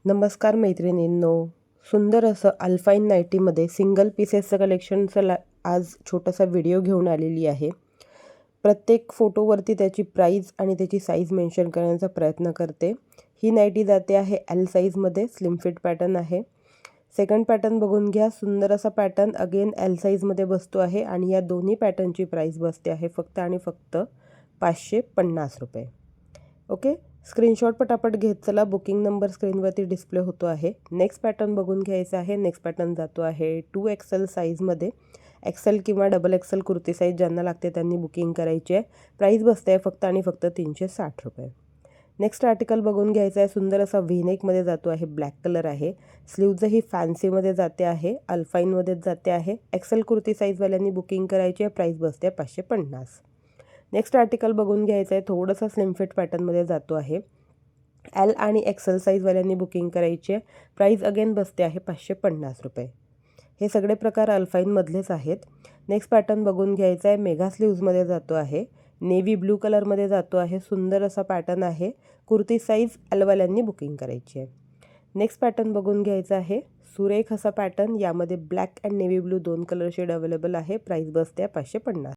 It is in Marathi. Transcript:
नमस्कार मैत्रिणींनो, सुंदर असं अल्पाईन नाईटीमध्ये सिंगल पीसेसचं कलेक्शनचं आज छोटासा व्हिडिओ घेऊन आलेली आहे. प्रत्येक फोटोवरती त्याची प्राईस आणि त्याची साईज मेन्शन करण्याचा प्रयत्न करते. ही नाईटी जाते आहे एल साईजमध्ये, स्लिम फिट पॅटर्न आहे. सेकंड पॅटर्न बघून घ्या. सुंदर असा पॅटर्न अगेन एल साईजमध्ये बसतो आहे आणि या दोन्ही पॅटर्नची प्राईस बसते आहे फक्त आणि फक्त 550 रुपये. ओके, स्क्रीनशॉट पटापट घेत चला. बुकिंग नंबर स्क्रीनवरती डिस्प्ले होतो आहे. नेक्स्ट पॅटर्न बघून घ्यायचा आहे. नेक्स्ट पॅटर्न जातो आहे 2XL साईजमध्ये. एक्सेल किंवा डबल एक्सेल कुर्ती साईज ज्यांना लागते त्यांनी बुकिंग करायची आहे. प्राईस बसते आहे फक्त आणि फक्त 360 रुपये. नेक्स्ट आर्टिकल बघून घ्यायचा आहे. सुंदर असा व्हीनेकमध्ये जातो आहे. ब्लॅक कलर आहे. स्लीवजही फॅन्सीमध्ये जाते आहे. अल्फाईनमध्येच जाते आहे. एक्सेल कुर्ती साईजवाल्यांनी बुकिंग करायची आहे. प्राईस बसते आहे 550. नेक्स्ट आर्टिकल बघून घ्यायचं आहे. थोडंसं स्लिम फिट पॅटर्नमध्ये जातो आहे. एल आणि एक्सेल साईजवाल्यांनी बुकिंग करायची आहे. प्राईस अगेन बसते आहे 550 रुपये. हे सगळे प्रकार अल्फाईनमधलेच आहेत. नेक्स्ट पॅटर्न बघून घ्यायचा आहे. मेगा स्लीव्जमध्ये जातो आहे. नेव्ही ब्लू कलरमध्ये जातो आहे. सुंदर असा पॅटर्न आहे. कुर्ती साईज एलवाल्यांनी बुकिंग करायची आहे. नेक्स्ट पॅटर्न बघून घ्यायचा आहे. सुरेख असा पॅटर्न, यामध्ये ब्लॅक अँड नेव्ही ब्लू दोन कलर शेड अवेलेबल आहे. प्राईस बसते आहे 550.